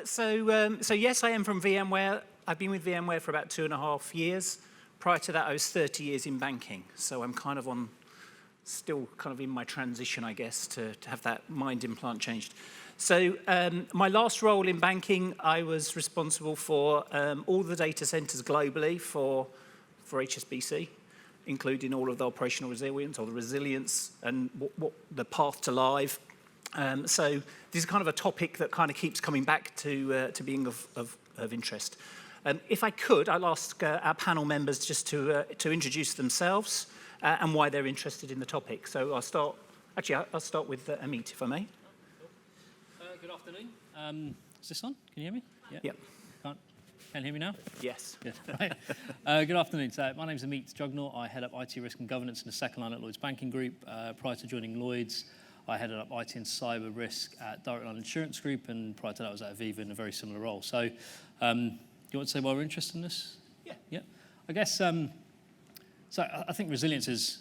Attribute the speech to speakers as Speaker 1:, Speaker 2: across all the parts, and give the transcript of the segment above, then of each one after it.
Speaker 1: So yes, I am from VMware. I've been with VMware for about 2.5 years. Prior to that, I was 30 years in banking. So I'm kind of still kind of in my transition, I guess, to have that mind implant changed. So my last role in banking, I was responsible for all the data centers globally for HSBC, including all of the operational resilience or the resilience and what the path to live. So this is kind of a topic that kind of keeps coming back to being of interest. If I could, I'll ask our panel members just to introduce themselves and why they're interested in the topic. So I'll start with Amit, if I may.
Speaker 2: Good afternoon. Is this on? Can you hear me?
Speaker 1: Yeah.
Speaker 2: Yep. Can you hear me now?
Speaker 1: Yes.
Speaker 2: Yeah. Right. Good afternoon. So my name's Amit Jugnaut. I head up IT risk and governance in the second line at Lloyds Banking Group. Prior to joining Lloyds, I headed up IT and cyber risk at Direct Line Insurance Group, and prior to that I was at Aviva in a very similar role. So do you want to say why we're interested in this?
Speaker 1: Yeah.
Speaker 2: Yeah. I guess, so I think resilience is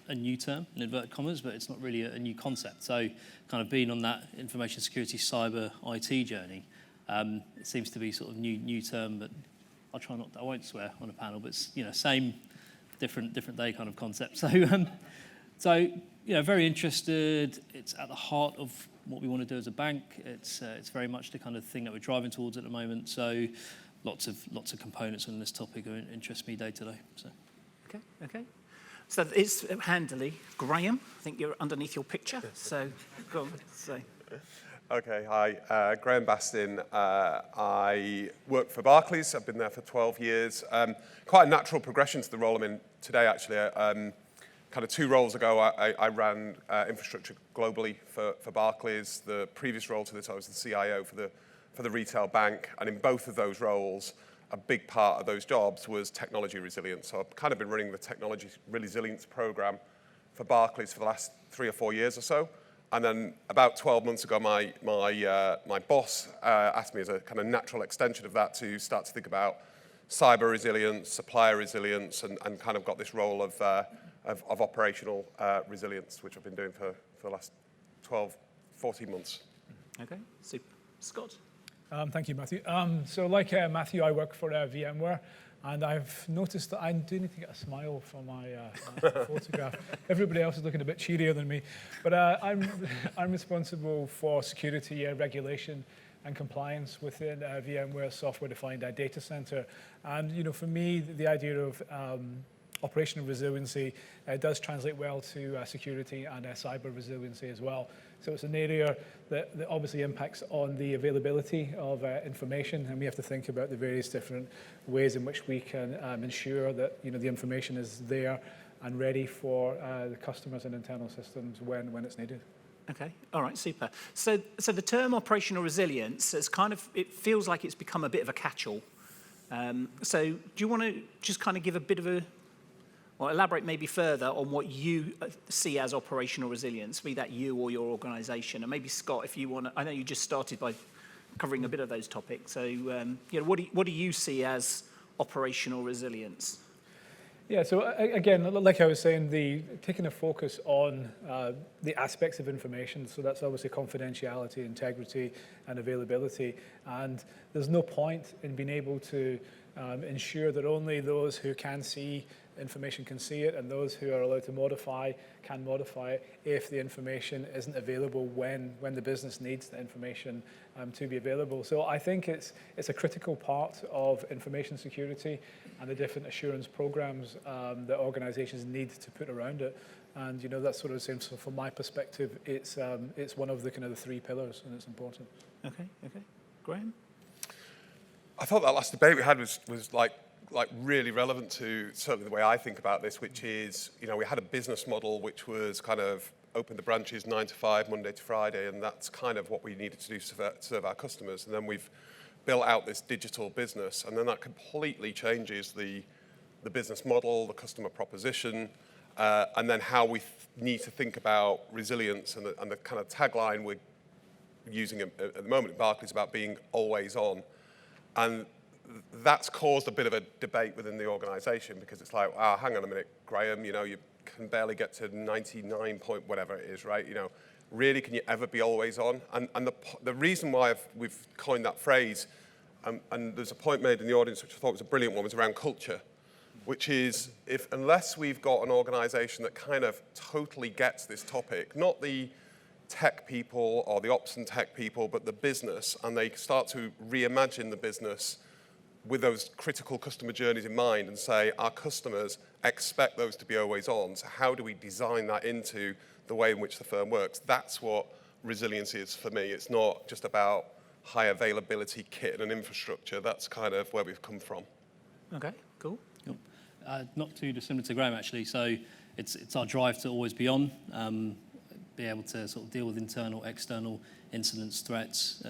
Speaker 2: a new term, in inverted commas, but it's not really a new concept. So kind of being on that information security, cyber, IT journey, it seems to be sort of new term, but I won't swear on a panel, but it's, same, different day kind of concept. So, very interested. It's at the heart of what we want to do as a bank. It's very much the kind of thing that we're driving towards at the moment. So lots of components on this topic interest me day to day. So.
Speaker 1: Okay. So it's handily Graham. I think you're underneath your picture. So go on. So.
Speaker 3: Okay, hi. Graham Bastin. I work for Barclays. I've been there for 12 years. Quite a natural progression to the role I'm in today, actually. Kind of 2 roles ago, I ran infrastructure globally for Barclays. The previous role to this, I was the CIO for the retail bank. And in both of those roles, a big part of those jobs was technology resilience. So I've kind of been running the technology resilience program for Barclays for the last 3 or 4 years or so. And then about 12 months ago, my boss asked me as a kind of natural extension of that to start to think about cyber resilience, supplier resilience, and kind of got this role of operational resilience, which I've been doing for the last 12, 14 months.
Speaker 1: Okay, super. Scott?
Speaker 4: Thank you, Matthew. So like Matthew, I work for VMware, and I've noticed that I do need to get a smile from my photograph. Everybody else is looking a bit cheerier than me. But I'm responsible for security, regulation, and compliance within VMware software-defined data center. And for me, the idea of operational resiliency does translate well to security and cyber resiliency as well. So it's an area that obviously impacts on the availability of information, and we have to think about the various different ways in which we can ensure that the information is there and ready for the customers and internal systems when it's needed.
Speaker 1: Okay, all right, super. So the term operational resilience is it feels like it's become a bit of a catch-all. So do you want to just kind of give a bit of or elaborate maybe further on what you see as operational resilience, be that you or your organisation? And maybe Scott, if you want to, I know you just started by covering a bit of those topics. So what do you see as operational resilience?
Speaker 4: Yeah, so again, like I was saying, taking a focus on the aspects of information, so that's obviously confidentiality, integrity, and availability. And there's no point in being able to ensure that only those who can see information can see it, and those who are allowed to modify can modify it if the information isn't available when the business needs the information to be available. So I think it's a critical part of information security and the different assurance programs that organizations need to put around it. And that's sort of the same. So from my perspective, it's one of the kind of the 3 pillars, and it's important.
Speaker 1: Okay. Graham?
Speaker 3: I thought that last debate we had was like really relevant to certainly the way I think about this, which is, we had a business model which was kind of open the branches 9 to 5, Monday to Friday, and that's kind of what we needed to do to serve our customers. And then we've built out this digital business, and then that completely changes the business model, the customer proposition, and then how we need to think about resilience and the kind of tagline we're using at the moment at Barclays about being always on. And that's caused a bit of a debate within the organisation, because it's like, hang on a minute, Graham, you can barely get to 99 point whatever it is, right? really, can you ever be always on? And the reason why we've coined that phrase, and there's a point made in the audience which I thought was a brilliant one, was around culture, which is unless we've got an organization that kind of totally gets this topic, not the tech people or the ops and tech people, but the business, and they start to reimagine the business with those critical customer journeys in mind and say, our customers expect those to be always on, so how do we design that into the way in which the firm works? That's what resilience is for me. It's not just about high availability kit and infrastructure. That's kind of where we've come from.
Speaker 1: Okay, cool.
Speaker 2: Cool. Not too dissimilar to Graham, actually. So it's our drive to always be on, be able to sort of deal with internal, external incidents, threats,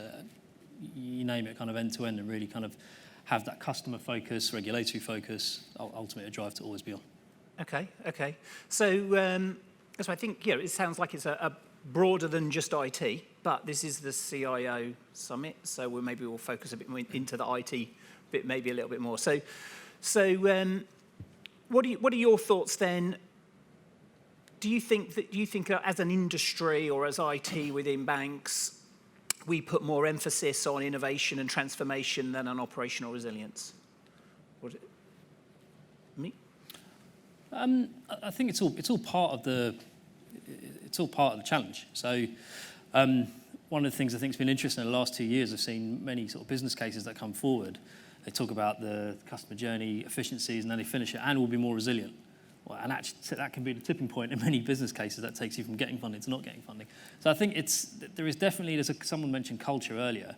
Speaker 2: you name it, kind of end to end, and really kind of have that customer focus, regulatory focus, ultimately a drive to always be on.
Speaker 1: Okay. So I think, it sounds like it's a broader than just IT, but this is the CIO summit, so we'll focus a bit more into the IT bit, maybe a little bit more. So what are your thoughts then? Do you think as an industry or as IT within banks, we put more emphasis on innovation and transformation than on operational resilience? Me?
Speaker 2: I think it's all part of the challenge. So one of the things I think has been interesting in the last 2 years, I've seen many sort of business cases that come forward. They talk about the customer journey efficiencies, and then they finish it, and we'll be more resilient. Well, and actually, that can be the tipping point in many business cases that takes you from getting funding to not getting funding. So I think there is definitely, someone mentioned culture earlier.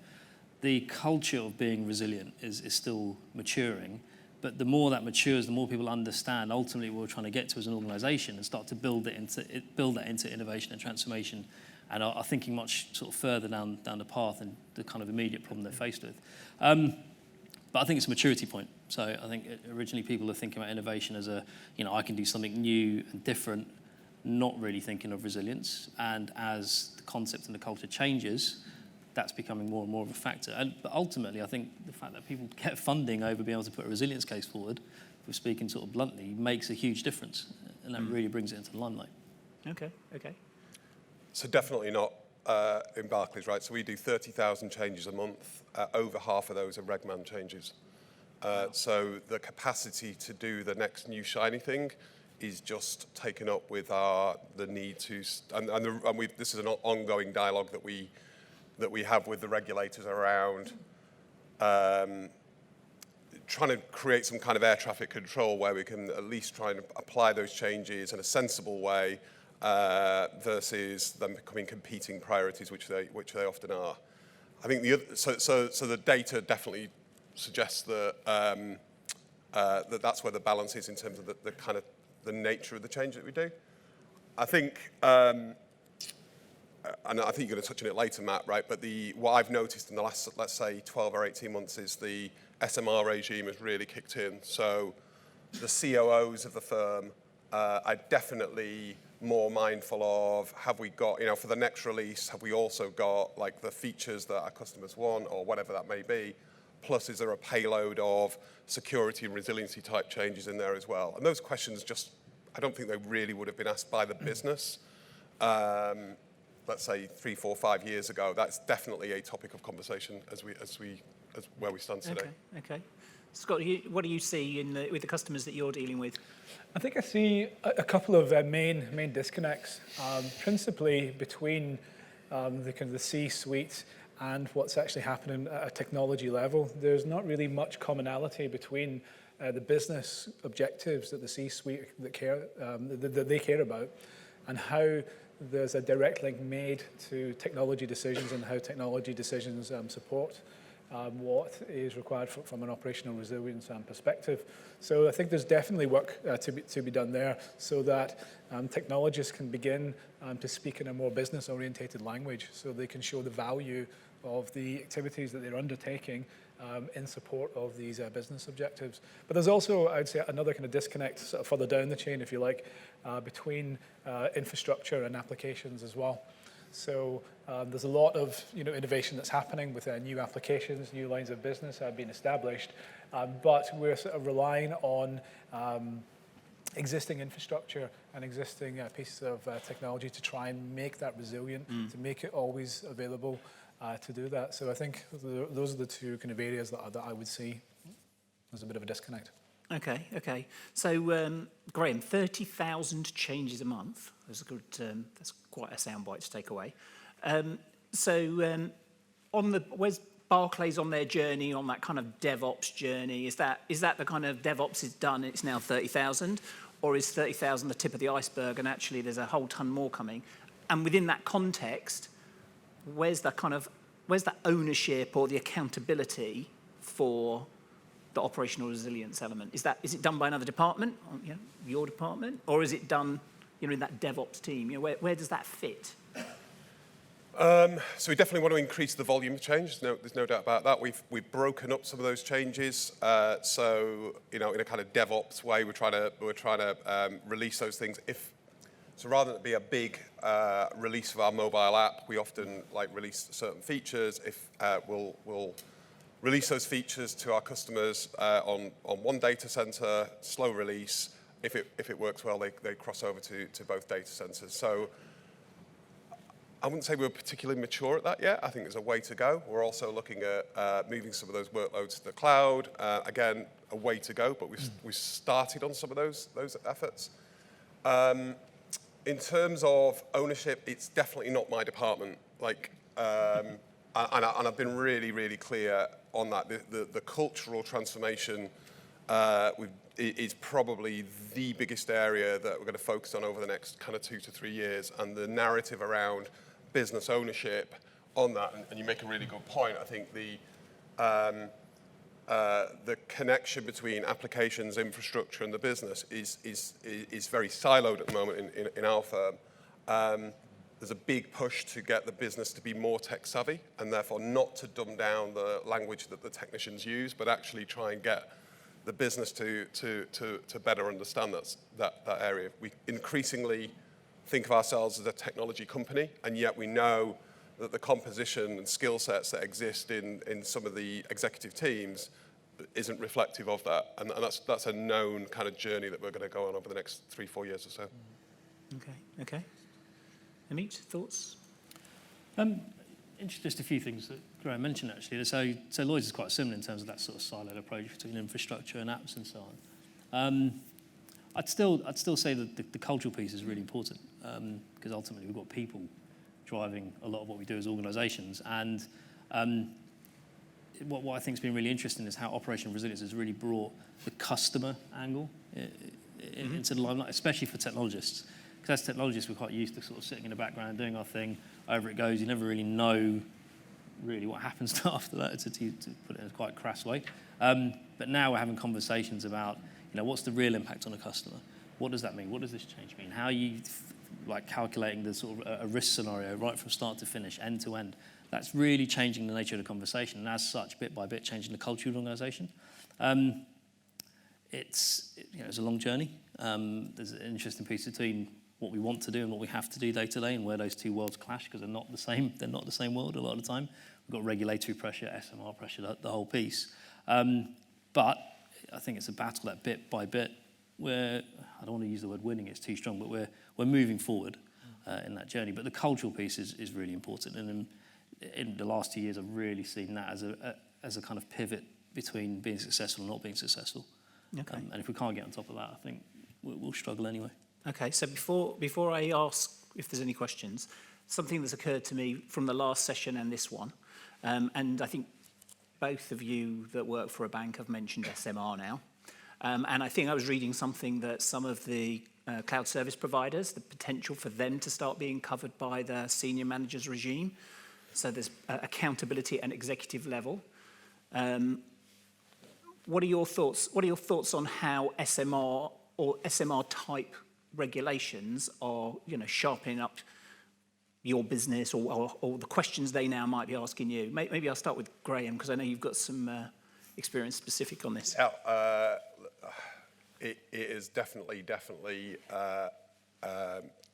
Speaker 2: The culture of being resilient is still maturing, but the more that matures, the more people understand ultimately what we're trying to get to as an organisation and start to build that into innovation and transformation, and are thinking much sort of further down the path and the kind of immediate problem they're faced with. But I think it's a maturity point. So I think originally people are thinking about innovation as I can do something new and different, not really thinking of resilience. And as the concept and the culture changes, that's becoming more and more of a factor. But ultimately, I think the fact that people get funding over being able to put a resilience case forward, if we're speaking sort of bluntly, makes a huge difference. And that really brings it into the limelight.
Speaker 1: Okay.
Speaker 3: So definitely not in Barclays, right? So we do 30,000 changes a month. Over half of those are Regman changes. So the capacity to do the next new shiny thing is just taken up with the need to, this is an ongoing dialogue that we have with the regulators around trying to create some kind of air traffic control where we can at least try and apply those changes in a sensible way versus them becoming competing priorities, which they often are. I think so the data definitely suggests that that's where the balance is in terms of the kind of the nature of the change that we do. I think, and I think you're going to touch on it later, Matt, right? But what I've noticed in the last, let's say, 12 or 18 months is the SMR regime has really kicked in. So the COOs of the firm are definitely more mindful of, have we got, for the next release, have we also got like the features that our customers want or whatever that may be? Plus, is there a payload of security and resiliency type changes in there as well? And those questions I don't think they really would have been asked by the business, let's say 3, 4, 5 years ago. That's definitely a topic of conversation as where we stand today.
Speaker 1: Okay. Scott, what do you see with the customers that you're dealing with?
Speaker 4: I think I see a couple of main disconnects, principally between the C-suite and what's actually happening at a technology level. There's not really much commonality between the business objectives that the C-suite that they care about, and how there's a direct link made to technology decisions and how technology decisions support what is required from an operational resilience perspective. So I think there's definitely work to be done there so that technologists can begin to speak in a more business-orientated language so they can show the value of the activities that they're undertaking in support of these business objectives. But there's also, I'd say, another kind of disconnect sort of further down the chain, if you like, between infrastructure and applications as well. So there's a lot of innovation that's happening with new applications, new lines of business being established, but we're sort of relying on existing infrastructure and existing pieces of technology to try and make that resilient, to make it always available to do that. So I think those are the two kind of areas that I would see there's a bit of a disconnect.
Speaker 1: Okay. So, Graham, 30,000 changes a month. That's a good. That's quite a soundbite to take away. Where's Barclays on their journey, on that kind of DevOps journey? Is that the kind of DevOps is done? It's now 30,000, or is 30,000 the tip of the iceberg, and actually there's a whole ton more coming? And within that context, where's the ownership or the accountability for the operational resilience element? Is it done by another department, your department, or is it done, in that DevOps team? Where does that fit?
Speaker 3: So we definitely want to increase the volume of change. There's no doubt about that. We've broken up some of those changes. So in a kind of DevOps way, we're trying to release those things. So rather than it be a big release of our mobile app, we often release certain features. We'll release those features to our customers on one data center, slow release. If it works well, they cross over to both data centers. So I wouldn't say we're particularly mature at that yet. I think there's a way to go. We're also looking at moving some of those workloads to the cloud. Again, a way to go, but we started on some of those efforts. In terms of ownership, it's definitely not my department. And I've been really, really clear on that. The cultural transformation is probably the biggest area that we're going to focus on over the next kind of 2 to 3 years, and the narrative around business ownership on that. And you make a really good point. I think the connection between applications, infrastructure, and the business is very siloed at the moment in our firm. There's a big push to get the business to be more tech savvy, and therefore not to dumb down the language that the technicians use, but actually try and get the business to better understand that area. We increasingly think of ourselves as a technology company, and yet we know that the composition and skill sets that exist in some of the executive teams isn't reflective of that. And that's a known kind of journey that we're going to go on over the next 3-4 years or so.
Speaker 1: Okay. Amit, thoughts?
Speaker 2: Just a few things that Graham mentioned, actually. So Lloyds is quite similar in terms of that sort of siloed approach between infrastructure and apps and so on. I'd still say that the cultural piece is really important, because ultimately we've got people driving a lot of what we do as organisations. And what I think has been really interesting is how operational resilience has really brought the customer angle into the limelight, especially for technologists. Because as technologists, we're quite used to sort of sitting in the background, doing our thing, over it goes. You never really know really what happens after that, to put it in a quite crass way. But now we're having conversations about, what's the real impact on a customer? What does that mean? What does this change mean? How are you calculating the sort of a risk scenario right from start to finish, end to end? That's really changing the nature of the conversation, and as such, bit by bit, changing the culture of the organisation. It's a long journey. There's an interesting piece between what we want to do and what we have to do day to day, and where those two worlds clash, because they're not the same. They're not the same world a lot of the time. We've got regulatory pressure, SMR pressure, the whole piece. But I think it's a battle that bit by bit, where I don't want to use the word winning; it's too strong. But we're moving forward in that journey. But the cultural piece is really important, and in the last 2 years, I've really seen that as a kind of pivot between being successful and not being successful.
Speaker 1: Okay.
Speaker 2: And if we can't get on top of that, I think we'll struggle anyway.
Speaker 1: Okay, so before I ask if there's any questions, something that's occurred to me from the last session and this one, and I think both of you that work for a bank have mentioned SMR now, and I think I was reading something that some of the cloud service providers, the potential for them to start being covered by the senior managers regime, so there's accountability at executive level. What are your thoughts? What are your thoughts on how SMR or SMR type regulations are, sharpening up your business, or the questions they now might be asking you? Maybe I'll start with Graham, because I know you've got some experience specific on this.
Speaker 3: Yeah, it has definitely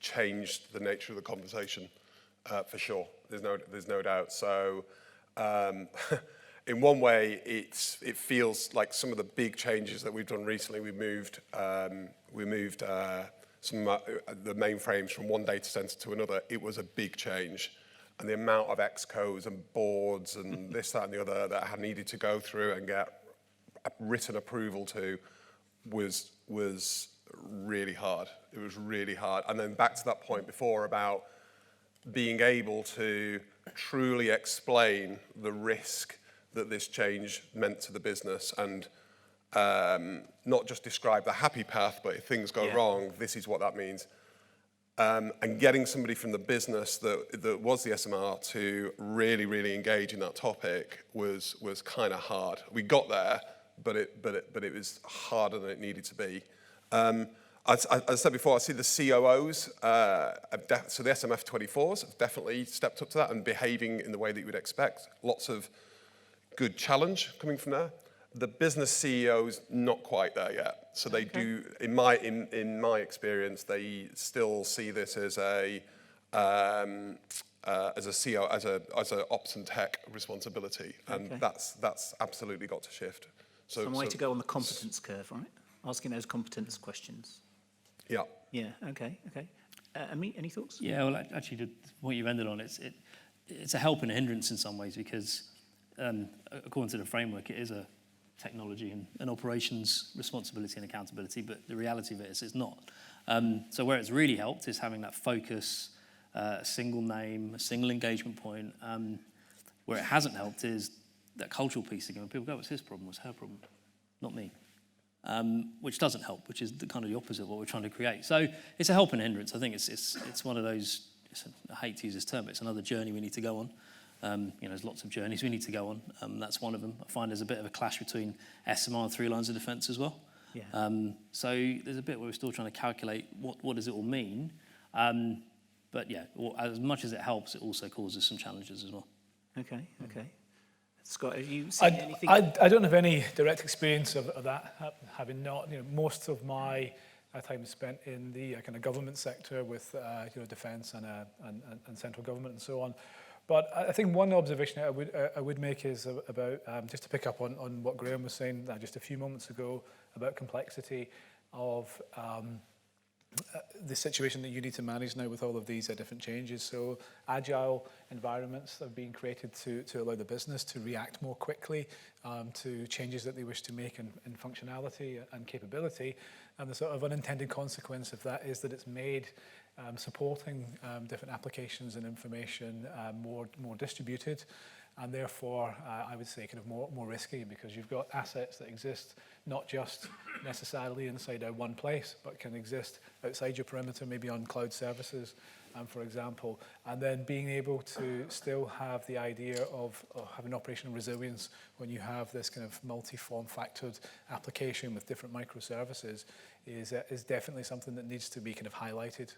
Speaker 3: changed the nature of the conversation, for sure. There's no doubt. So in one way, it feels like some of the big changes that we've done recently. We moved some the mainframes from one data center to another. It was a big change, and the amount of excos and boards and this, that, and the other that I needed to go through and get written approval to was really hard. It was really hard. And then back to that point before about being able to truly explain the risk that this change meant to the business, and not just describe the happy path, but if things go wrong, this is what that means. And getting somebody from the business that was the SMR to really, really engage in that topic was kind of hard. We got there, but it was harder than it needed to be. As I said before, I see the COOs, so the SMF24s have definitely stepped up to that and behaving in the way that you would expect. Lots of good challenge coming from there. The business CEOs, not quite there yet. So they do, in my experience, they still see this as a CEO, as a ops and tech responsibility, and that's absolutely got to shift.
Speaker 1: Some way to go on the competence curve, right? Asking those competence questions.
Speaker 3: Yeah.
Speaker 1: Yeah. Okay. Amit, any thoughts?
Speaker 2: Yeah. Well, actually, what you ended on, it's a help and a hindrance in some ways, because according to the framework, it is a technology and operations responsibility and accountability, but the reality of it is it's not. So where it's really helped is having that focus, a single name, a single engagement point. Where it hasn't helped is that cultural piece again. When people go, "What's his problem? What's her problem? Not me." Which doesn't help, which is the kind of the opposite of what we're trying to create. So it's a help and hindrance. I think it's one of those. I hate to use this term, but it's another journey we need to go on. There's lots of journeys we need to go on. That's one of them. I find there's a bit of a clash between SMR and three lines of defence as well.
Speaker 1: Yeah.
Speaker 2: So there's a bit where we're still trying to calculate what does it all mean. But yeah, as much as it helps, it also causes some challenges as well.
Speaker 1: Okay. Scott, have you seen anything?
Speaker 4: I don't have any direct experience of that, having not. Most of my time is spent in the kind of government sector with defence and central government and so on. But I think one observation I would make is about, just to pick up on what Graham was saying just a few moments ago, about complexity of the situation that you need to manage now with all of these different changes. So agile environments are being created to allow the business to react more quickly to changes that they wish to make in functionality and capability. And the sort of unintended consequence of that is that it's made supporting different applications and information more distributed, and therefore I would say kind of more risky, because you've got assets that exist not just necessarily inside one place, but can exist outside your perimeter, maybe on cloud services, for example, and then being able to still have the idea of having operational resilience when you have this kind of multi-form factored application with different microservices is definitely something that needs to be kind of highlighted.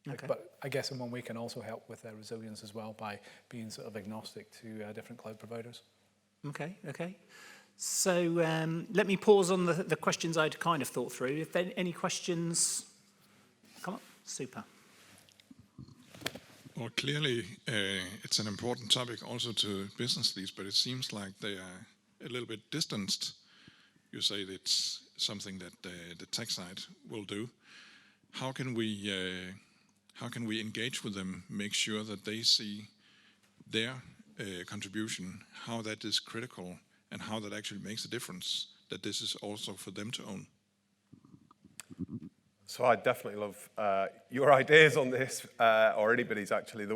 Speaker 1: Okay.
Speaker 4: But I guess in one way can also help with their resilience as well by being sort of agnostic to different cloud providers.
Speaker 1: Okay. So let me pause on the questions I'd kind of thought through. If there any questions, come on. Super.
Speaker 5: Well, clearly, it's an important topic also to business leads, but it seems like they are a little bit distanced. You say that it's something that the tech side will do. How can we engage with them, make sure that they see their contribution, how that is critical, and how that actually makes a difference, that this is also for them to own?
Speaker 3: So I definitely love your ideas on this, or anybody's actually.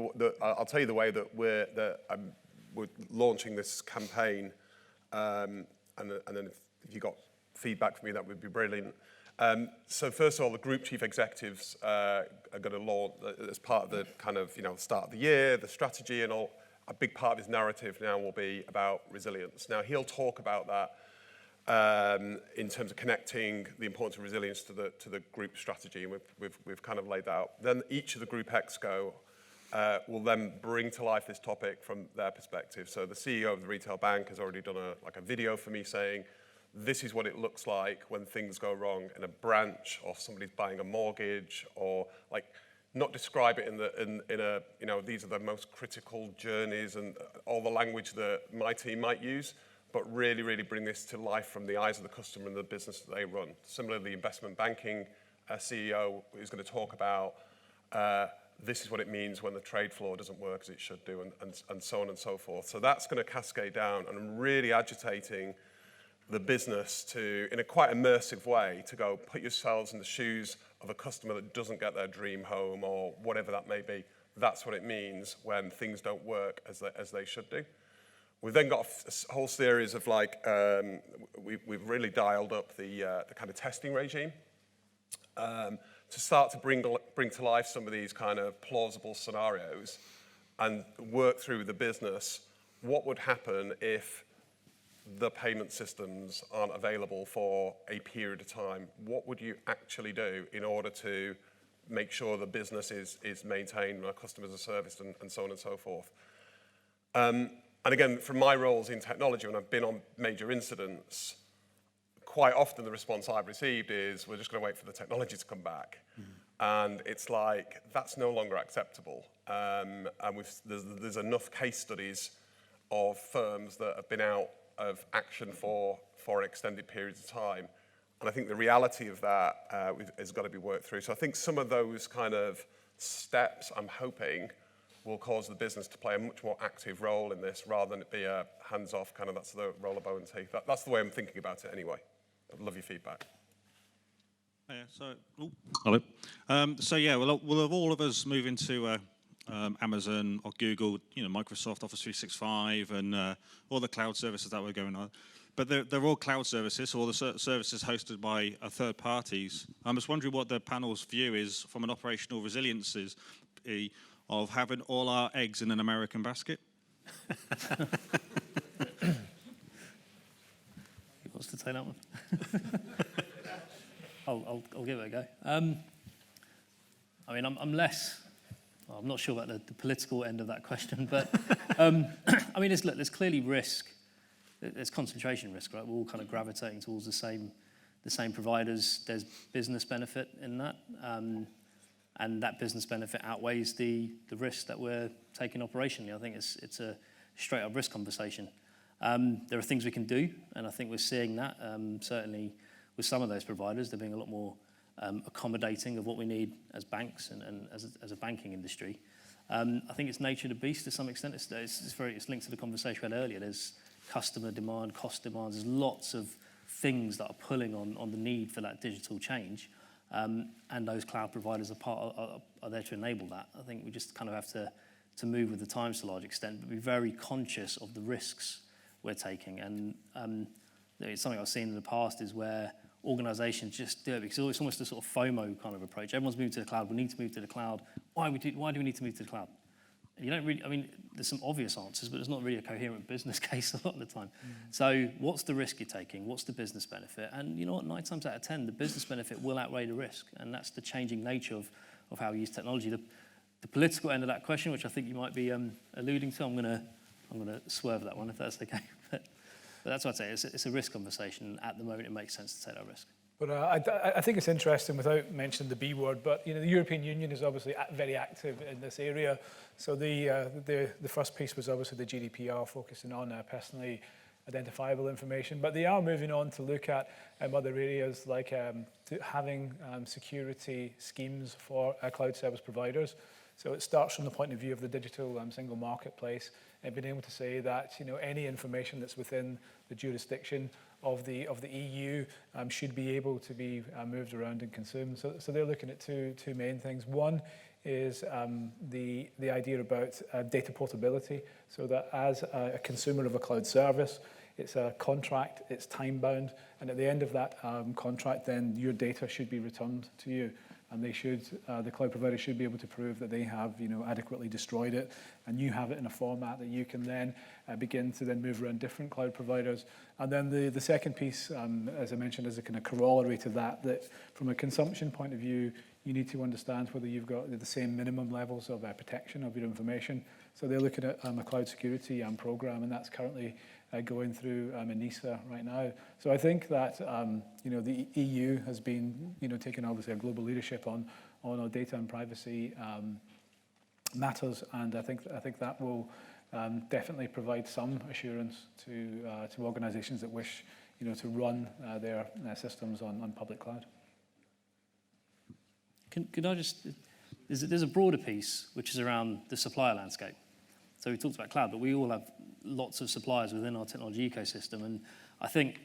Speaker 3: I'll tell you the way that we're launching this campaign, and then if you got feedback from me, that would be brilliant. So first of all, the group chief executives are going to launch as part of the kind of start of the year, the strategy and all. A big part of his narrative now will be about resilience. Now he'll talk about that in terms of connecting the importance of resilience to the group strategy, and we've kind of laid that out. Then each of the group exco will then bring to life this topic from their perspective. So the CEO of the retail bank has already done a video for me saying, this is what it looks like when things go wrong in a branch, or somebody's buying a mortgage, or like not describe it in a, you know, these are the most critical journeys and all the language that my team might use, but really, really bring this to life from the eyes of the customer and the business that they run. Similarly, investment banking CEO is going to talk about this is what it means when the trade floor doesn't work as it should do, and so on and so forth. So that's going to cascade down, and I'm really agitating the business to, in a quite immersive way, to go put yourselves in the shoes of a customer that doesn't get their dream home or whatever that may be. That's what it means when things don't work as they should do. We've then got a whole series of we've really dialed up the kind of testing regime to start to bring to life some of these kind of plausible scenarios and work through the business. What would happen if the payment systems aren't available for a period of time? What would you actually do in order to make sure the business is maintained, our customers are serviced, and so on and so forth? And again, from my roles in technology, when I've been on major incidents, quite often the response I've received is, we're just going to wait for the technology to come back. And it's like, that's no longer acceptable. And there's enough case studies of firms that have been out of action for extended periods of time. And I think the reality of that has got to be worked through. So I think some of those kind of steps, I'm hoping, will cause the business to play a much more active role in this rather than it be a hands-off kind of, that's the roll of bow and teeth. That's the way I'm thinking about it anyway. I'd love your feedback.
Speaker 6: Hello. So yeah, we'll all of us move into Amazon or Google, Microsoft Office 365 and all the cloud services that were going on. But they're all cloud services, so all the services hosted by third parties. I'm just wondering what the panel's view is from an operational resilience of having all our eggs in an American basket.
Speaker 2: Who wants to take that one? I'll give it a go. I mean, I'm less. Well, I'm not sure about the political end of that question, but I mean, there's clearly risk. There's concentration risk, right? We're all kind of gravitating towards the same providers. There's business benefit in that, and that business benefit outweighs the risk that we're taking operationally. I think it's a straight up risk conversation. There are things we can do, and I think we're seeing that certainly with some of those providers. They're being a lot more accommodating of what we need as banks and as a banking industry. I think it's nature of the beast to some extent. It's linked to the conversation we had earlier. There's customer demand, cost demands. There's lots of things that are pulling on the need for that digital change, and those cloud providers are there to enable that. I think we just kind of have to move with the times to a large extent, but be very conscious of the risks we're taking. And it's something I've seen in the past is where organizations just do it because it's almost a sort of FOMO kind of approach. Everyone's moving to the cloud. We need to move to the cloud. Why do we need to move to the cloud? You don't really, I mean, there's some obvious answers, but there's not really a coherent business case a lot of the time. So what's the risk you're taking? What's the business benefit? And you know what, 9 times out of 10, the business benefit will outweigh the risk. And that's the changing nature of how we use technology. The political end of that question, which I think you might be alluding to, I'm gonna swerve that one if that's okay. But that's what I'd say. It's a risk conversation. At the moment, it makes sense to take that risk.
Speaker 4: But I think it's interesting, without mentioning the B word, but the European Union is obviously very active in this area. So the first piece was obviously the GDPR, focusing on personally identifiable information. But they are moving on to look at other areas like having security schemes for cloud service providers. So it starts from the point of view of the digital single marketplace and being able to say that any information that's within the jurisdiction of the EU should be able to be moved around and consumed. So they're looking at two main things. One is the idea about data portability, so that as a consumer of a cloud service, it's a contract, it's time bound, and at the end of that contract, then your data should be returned to you. And they should, the cloud provider should be able to prove that they have, adequately destroyed it, and you have it in a format that you can then begin to then move around different cloud providers. And then the second piece, as I mentioned, is a kind of corollary to that from a consumption point of view, you need to understand whether you've got the same minimum levels of protection of your information. So they're looking at a cloud security program, and that's currently going through ENISA right now. So I think that the EU has been taking obviously a global leadership on on our data and privacy matters, and I think that will definitely provide some assurance to organisations that wish, to run their systems on public cloud.
Speaker 2: Could I just, there's a broader piece which is around the supplier landscape. So we talked about cloud, but we all have lots of suppliers within our technology ecosystem, and I think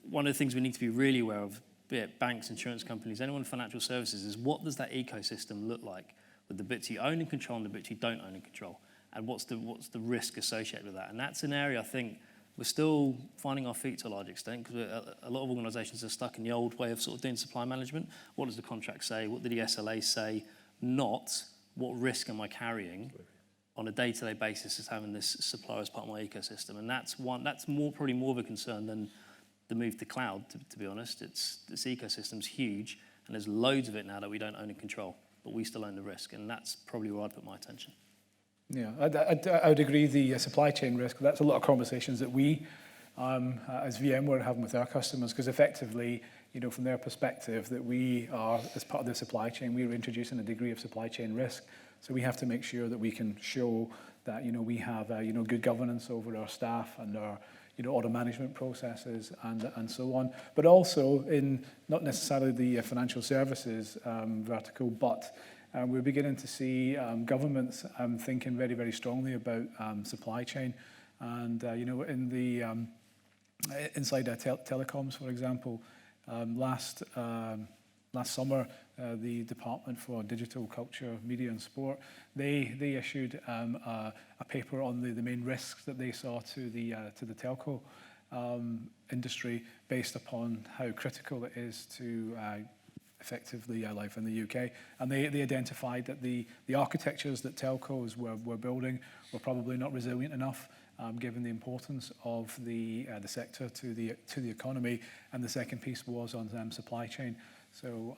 Speaker 2: one of the things we need to be really aware of, be it banks, insurance companies, anyone in financial services, is what does that ecosystem look like with the bits you own and control and the bits you don't own and control, and what's the risk associated with that? And that's an area I think we're still finding our feet to a large extent, because a lot of organisations are stuck in the old way of sort of doing supply management. What does the contract say? What did the SLA say? Not what risk am I carrying on a day-to-day basis as having this supplier as part of my ecosystem. And that's probably more of a concern than the move to cloud, to be honest. This ecosystem's huge, and there's loads of it now that we don't own and control, but we still own the risk, and that's probably where I'd put my attention.
Speaker 4: Yeah, I would agree. The supply chain risk, that's a lot of conversations that we, as VMware, are having with our customers, because effectively, from their perspective, that we are, as part of the supply chain, we are introducing a degree of supply chain risk. So we have to make sure that we can show that, we have, good governance over our staff and our, order management processes and so on. But also in not necessarily the financial services vertical, but we're beginning to see governments thinking very, very strongly about supply chain. And, in the inside telecoms, for example, last summer, the Department for Digital Culture, Media and Sport, they issued a paper on the main risks that they saw to the telco industry, based upon how critical it is to effectively life in the UK. And they identified that the architectures that telcos were building were probably not resilient enough, given the importance of the sector to the economy. And the second piece was on supply chain. So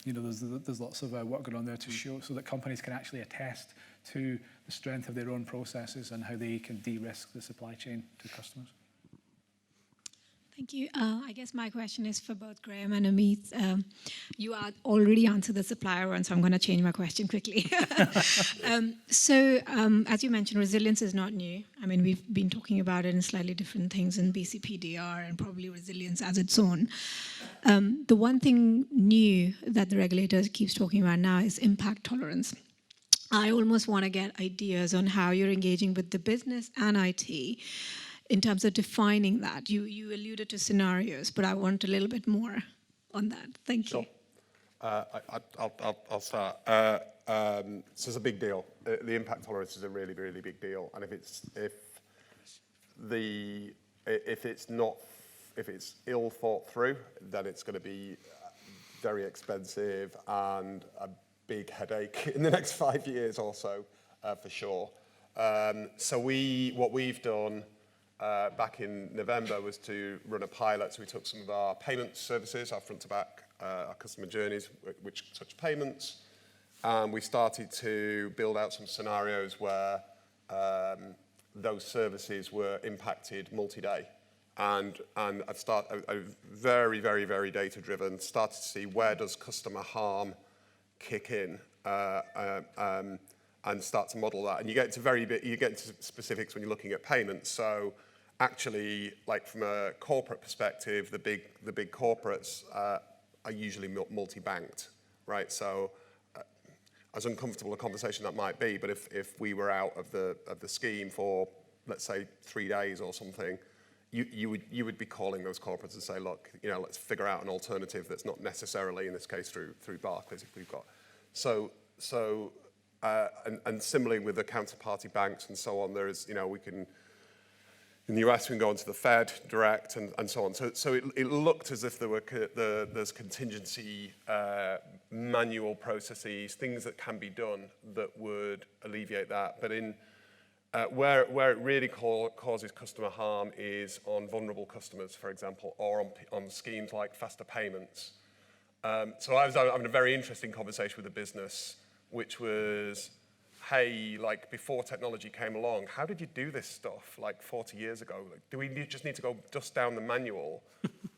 Speaker 4: there's lots of work going on there to show, so that companies can actually attest to the strength of their own processes and how they can de-risk the supply chain to customers.
Speaker 7: Thank you. I guess my question is for both Graham and Amit. You already answered the supplier one, so I'm going to change my question quickly. So, as you mentioned, resilience is not new. I mean, we've been talking about it in slightly different things in BCPDR, and probably resilience as its own. The one thing new that the regulator keeps talking about now is impact tolerance. I almost want to get ideas on how you're engaging with the business and IT in terms of defining that. You alluded to scenarios, but I want a little bit more on that. Thank you.
Speaker 3: Sure. I'll start. So it's a big deal. The impact tolerance is a really, really big deal. And if it's ill thought through, then it's going to be very expensive and a big headache in the next 5 years or so, for sure. So what we've done back in November was to run a pilot. So we took some of our payment services, our front to back, our customer journeys, which touch payments, and we started to build out some scenarios where those services were impacted multi-day. And I very, very, very data driven, started to see where does customer harm kick in, and start to model that. And you get into specifics when you're looking at payments. So actually, like from a corporate perspective, the big corporates are usually multi-banked, right? So as uncomfortable a conversation that might be, but if we were out of the scheme for, let's say, 3 days or something, you would be calling those corporates and say, look, let's figure out an alternative that's not necessarily, in this case, through Barclays, if we've got. And similarly with the counterparty banks and so on, there is, we can, in the US, we can go onto the Fed direct and so on. So it looked as if there's contingency manual processes, things that can be done that would alleviate that. But where it really causes customer harm is on vulnerable customers, for example, or on schemes like faster payments. So I was having a very interesting conversation with a business, which was, hey, like before technology came along, how did you do this stuff like 40 years ago? Like, do we just need to go dust down the manual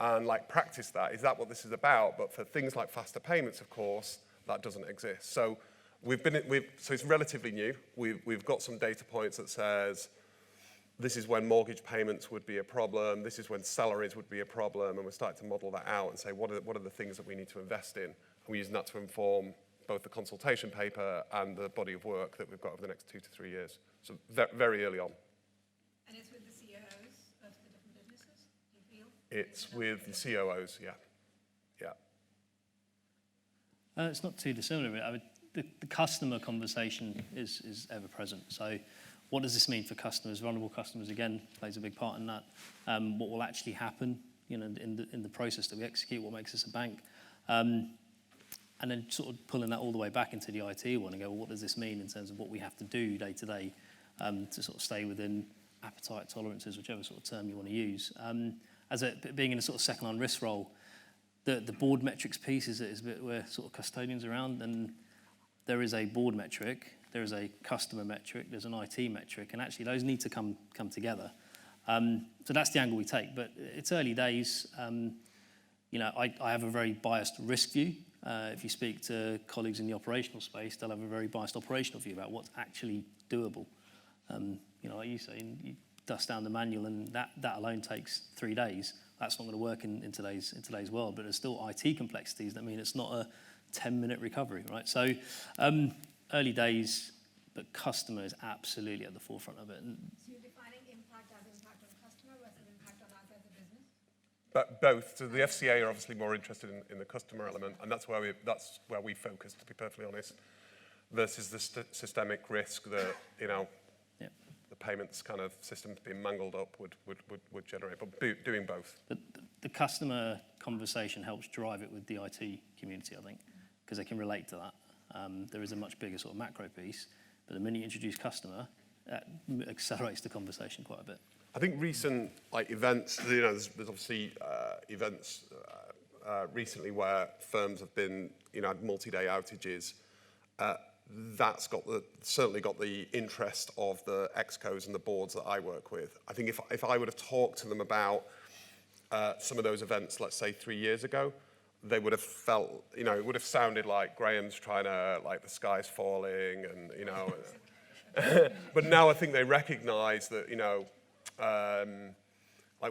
Speaker 3: and like practice that. Is that what this is about? But for things like faster payments, of course, that doesn't exist. So so it's relatively new. We've got some data points that says this is when mortgage payments would be a problem, this is when salaries would be a problem, and we're starting to model that out and say what are the things that we need to invest in. And we're using that to inform both the consultation paper and the body of work that we've got over the next 2 to 3 years. So very early on.
Speaker 7: And it's with the CEOs of the different businesses, do you feel?
Speaker 3: It's with the COOs, yeah.
Speaker 2: It's not too dissimilar. I mean, the customer conversation is ever present. So what does this mean for customers? Vulnerable customers, again, plays a big part in that. What will actually happen, in the process that we execute, what makes us a bank? And then sort of pulling that all the way back into the IT one and go, well, what does this mean in terms of what we have to do day to day to sort of stay within appetite tolerances, whichever sort of term you want to use. Being in a sort of second-line risk role, the board metrics piece is a bit where sort of custodians around, and there is a board metric, there is a customer metric, there's an IT metric, and actually those need to come together. So that's the angle we take, but it's early days. I have a very biased risk view. If you speak to colleagues in the operational space, they'll have a very biased operational view about what's actually doable. Like you say, you dust down the manual, and that alone takes 3 days. That's not going to work in today's world. But there's still IT complexities that mean it's not a 10-minute recovery, right? So early days, but customer is absolutely at the forefront of it.
Speaker 7: So you're defining impact as impact on customer versus impact on us as a business?
Speaker 3: But both. So the FCA are obviously more interested in the customer element, and that's where we focus, to be perfectly honest, versus the systemic risk that the payments kind of systems being mangled up would generate. But doing both.
Speaker 2: But the customer conversation helps drive it with the IT community, I think, because they can relate to that. There is a much bigger sort of macro piece, but the minute you introduce customer, that accelerates the conversation quite a bit.
Speaker 3: I think recent events, there's obviously events recently where firms have been, had multi-day outages. That's certainly got the interest of the excos and the boards that I work with. I think if I would have talked to them about some of those events, let's say 3 years ago, they would have felt, it would have sounded like Graham's trying to, the sky's falling, and but now I think they recognise that,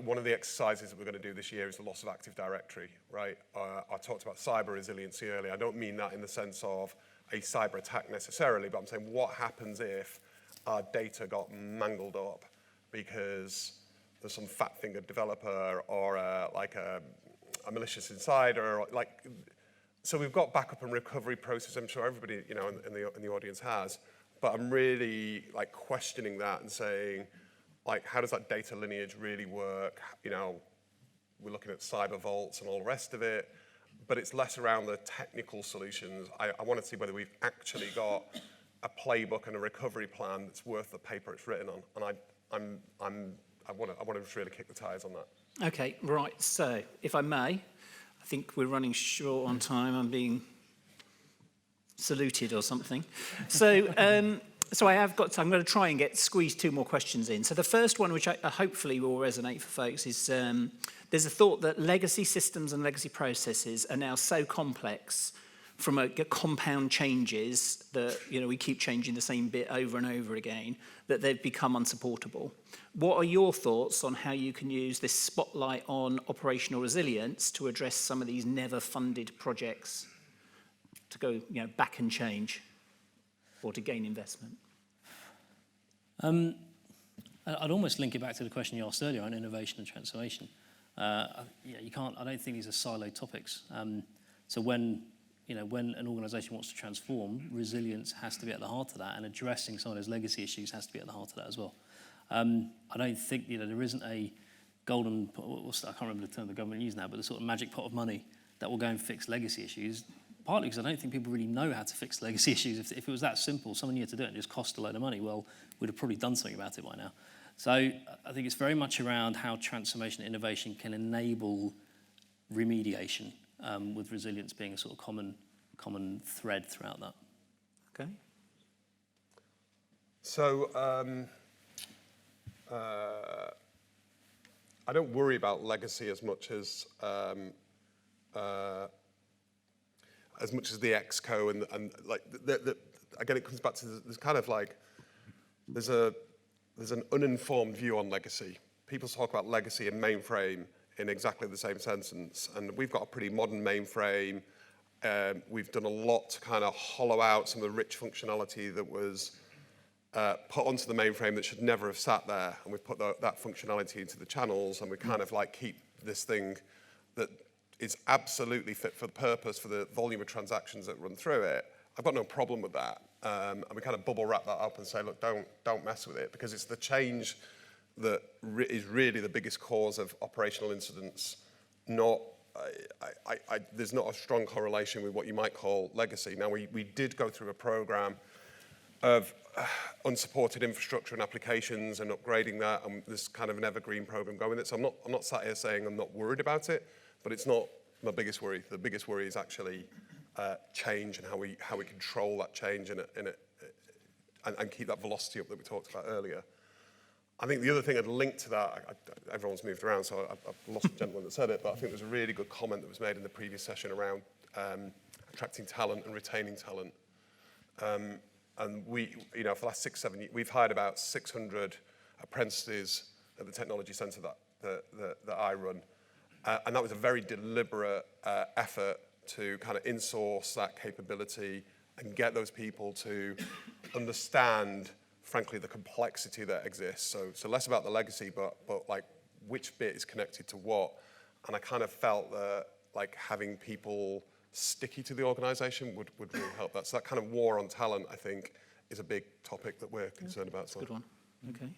Speaker 3: one of the exercises that we're going to do this year is the loss of Active Directory, right? I talked about cyber resiliency earlier. I don't mean that in the sense of a cyber attack necessarily, but I'm saying what happens if our data got mangled up because there's some fat-fingered developer or a malicious insider, so we've got backup and recovery process. I'm sure everybody, in the audience has, but I'm really questioning that and saying, how does that data lineage really work? We're looking at cyber vaults and all the rest of it, but it's less around the technical solutions. I want to see whether we've actually got a playbook and a recovery plan that's worth the paper it's written on, and I want to just really kick the tires on that.
Speaker 1: Okay, right. So, if I may, I think we're running short on time. I'm being saluted or something. So, I'm going to try and squeeze 2 more questions in. So the first one, which I hopefully will resonate for folks, is there's a thought that legacy systems and legacy processes are now so complex from compound changes that we keep changing the same bit over and over again, that they've become unsupportable. What are your thoughts on how you can use this spotlight on operational resilience to address some of these never-funded projects to go back and change or to gain investment?
Speaker 2: I'd almost link it back to the question you asked earlier on innovation and transformation. You can't. I don't think these are siloed topics. So when an organisation wants to transform, resilience has to be at the heart of that, and addressing some of those legacy issues has to be at the heart of that as well. I don't think there isn't a golden. I can't remember the term the government uses now, but the sort of magic pot of money that will go and fix legacy issues. Partly because I don't think people really know how to fix legacy issues. If it was that simple, someone had to do it and just cost a load of money, well, we'd have probably done something about it by now. So I think it's very much around how transformation and innovation can enable remediation, with resilience being a sort of common thread throughout that.
Speaker 1: Okay.
Speaker 3: So I don't worry about legacy as much as the Exco and like again, it comes back to there's kind of like there's an uninformed view on legacy. People talk about legacy and mainframe in exactly the same sentence, and we've got a pretty modern mainframe. We've done a lot to kind of hollow out some of the rich functionality that was put onto the mainframe that should never have sat there, and we've put that functionality into the channels, and we kind of like keep this thing that is absolutely fit for the purpose for the volume of transactions that run through it. I've got no problem with that, and we kind of bubble wrap that up and say, look, don't mess with it, because it's the change that is really the biggest cause of operational incidents. Not, there's not a strong correlation with what you might call legacy. Now, we did go through a program of unsupported infrastructure and applications and upgrading that, and there's kind of an evergreen program going with it. So I'm not sat here saying I'm not worried about it, but it's not my biggest worry. The biggest worry is actually change and how we control that change and keep that velocity up that we talked about earlier. I think the other thing I'd link to that, everyone's moved around, so I've lost the gentleman that said it, but I think there's a really good comment that was made in the previous session around attracting talent and retaining talent. And we, you know, for the last 6-7 years, we've hired about 600 apprentices at the technology centre that I run. And that was a very deliberate effort to kind of insource that capability and get those people to understand, frankly, the complexity that exists. So less about the legacy, but like which bit is connected to what. And I kind of felt that like having people sticky to the organisation would really help that. So that kind of war on talent, I think, is a big topic that we're concerned about.
Speaker 1: That's a good one. Okay.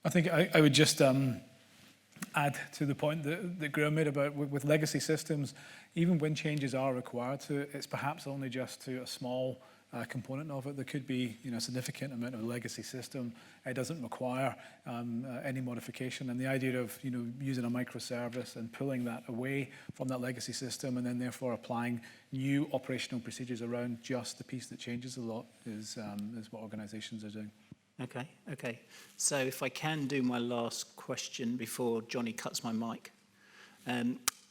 Speaker 4: I think I would just add to the point that Graham made about with legacy systems, even when changes are required it's perhaps only just to a small component of it. There could be, you know, a significant amount of a legacy system. It doesn't require any modification. And the idea of, you know, using a microservice and pulling that away from that legacy system and then therefore applying new operational procedures around just the piece that changes a lot is what organizations are doing.
Speaker 1: Okay. So if I can do my last question before Johnny cuts my mic.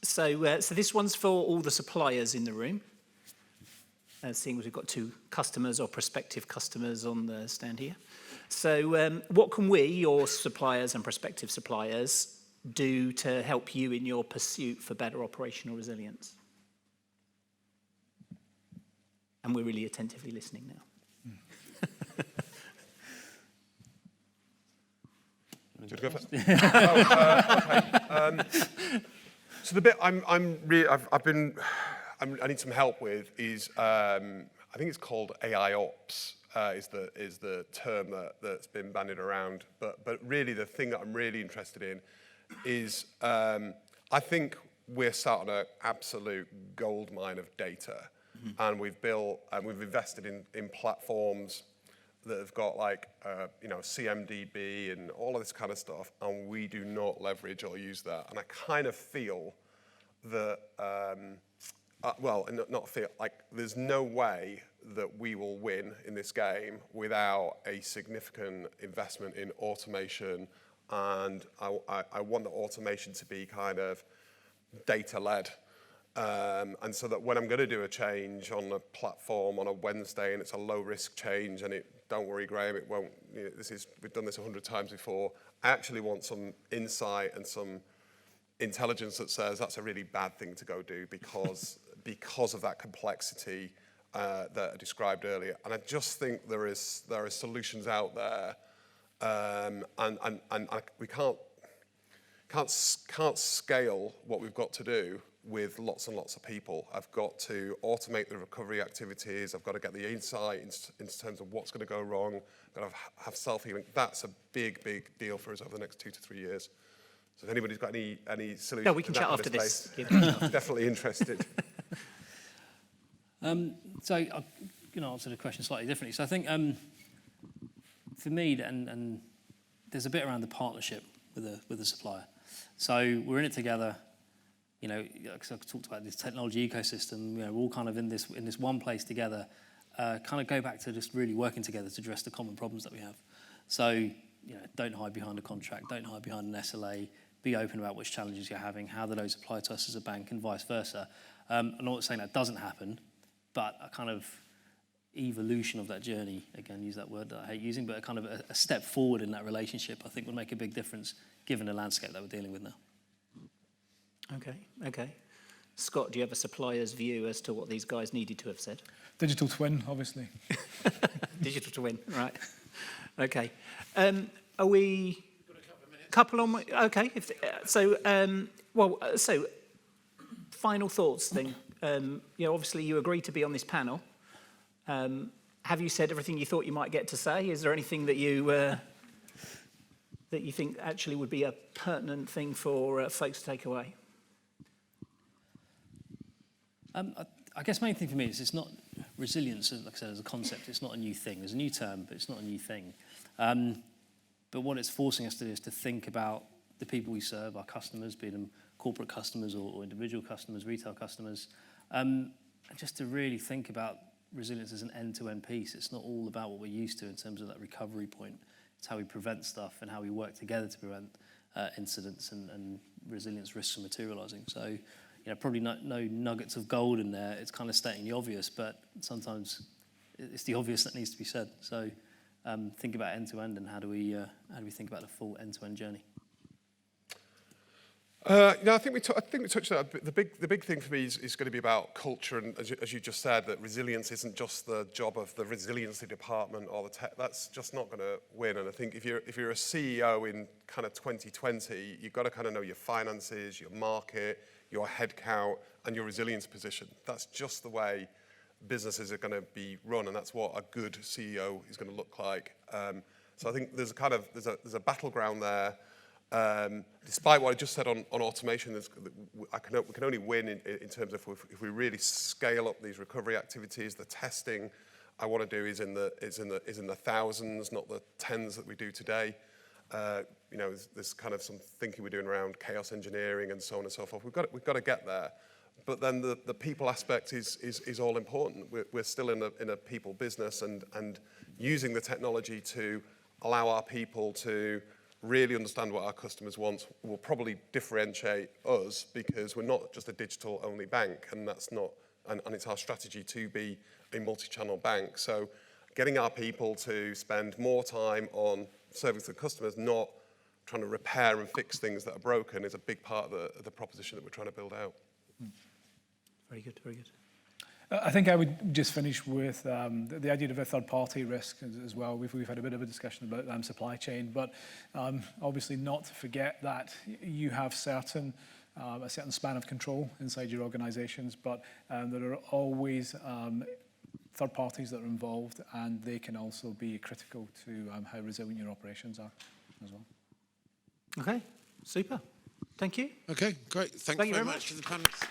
Speaker 1: So this one's for all the suppliers in the room. Seeing as we've got 2 customers or prospective customers on the stand here. So what can we, your suppliers and prospective suppliers, do to help you in your pursuit for better operational resilience? And we're really attentively listening now.
Speaker 3: Do you want to go first? So the bit I need some help with is I think it's called AI Ops is the term that's been bandied around. But really the thing that I'm really interested in is I think we're sat on an absolute goldmine of data, and we've built and we've invested in platforms that have got like you know, CMDB and all of this kind of stuff, and we do not leverage or use that. And I kind of feel that not feel like there's no way that we will win in this game without a significant investment in automation, and I want the automation to be kind of data-led. And so that when I'm going to do a change on a platform on a Wednesday and it's a low-risk change, and don't worry, Graham, it won't. You know, we've done this 100 times before. I actually want some insight and some intelligence that says that's a really bad thing to go do because of that complexity that I described earlier. And I just think there are solutions out there, and we can't scale what we've got to do with lots and lots of people. I've got to automate the recovery activities. I've got to get the insight in terms of what's going to go wrong. I've got to have self-healing. That's a big, big deal for us over the next 2 to 3 years. So if anybody's got any solutions,
Speaker 1: yeah, we can chat after this.
Speaker 3: Definitely interested.
Speaker 2: So I'm going to answer the question slightly differently. So I think for me, and there's a bit around the partnership with the supplier. So we're in it together. You know, because I've talked about this technology ecosystem. You know, we're all kind of in this one place together. Kind of go back to just really working together to address the common problems that we have. So don't hide behind a contract, don't hide behind an SLA, be open about which challenges you're having, how do those apply to us as a bank, and vice versa. I'm not saying that doesn't happen, but a kind of evolution of that journey, again, use that word that I hate using, but a kind of a step forward in that relationship, I think would make a big difference given the landscape that we're dealing with now.
Speaker 1: Okay. Scott, do you have a supplier's view as to what these guys needed to have said?
Speaker 4: Digital twin, obviously.
Speaker 1: Digital twin, right. Okay. Are we... Couple on... Okay. So, final thoughts then. Obviously you agreed to be on this panel. Have you said everything you thought you might get to say? Is there anything that you think actually would be a pertinent thing for folks to take away?
Speaker 2: I guess main thing for me is it's not resilience, like I said, as a concept. It's not a new thing. There's a new term, but it's not a new thing. But what it's forcing us to do is to think about the people we serve, our customers, be them corporate customers or individual customers, retail customers, and just to really think about resilience as an end-to-end piece. It's not all about what we're used to in terms of that recovery point. It's how we prevent stuff and how we work together to prevent incidents and resilience risks from materialising. So, probably no nuggets of gold in there. It's kind of stating the obvious, but sometimes it's the obvious that needs to be said. So think about end-to-end and how do we think about the full end-to-end journey?
Speaker 3: I think we touched on that. The big thing for me is going to be about culture, and as you just said, that resilience isn't just the job of the resiliency department or the tech. That's just not going to win. And I think if you're a CEO in kind of 2020, you've got to kind of know your finances, your market, your headcount, and your resilience position. That's just the way businesses are going to be run, and that's what a good CEO is going to look like. So I think there's a battleground there. Despite what I just said on automation, we can only win in terms of if we really scale up these recovery activities. The testing I want to do is in the thousands, not the tens that we do today. There's kind of some thinking we're doing around chaos engineering and so on and so forth. We've got to get there. But then the people aspect is all important. We're still in a people business, and using the technology to allow our people to really understand what our customers want will probably differentiate us, because we're not just a digital only bank, and that's not, and it's our strategy to be a multi-channel bank. So getting our people to spend more time on service to customers, not trying to repair and fix things that are broken, is a big part of the proposition that we're trying to build out.
Speaker 1: Very good, very good.
Speaker 4: I think I would just finish with the idea of a third-party risk as well. We've had a bit of a discussion about supply chain, but obviously not to forget that you have a certain span of control inside your organisations, but there are always third parties that are involved, and they can also be critical to how resilient your operations are as well.
Speaker 1: Okay, super. Thank you.
Speaker 8: Okay, great. Thank you very much to the panelists.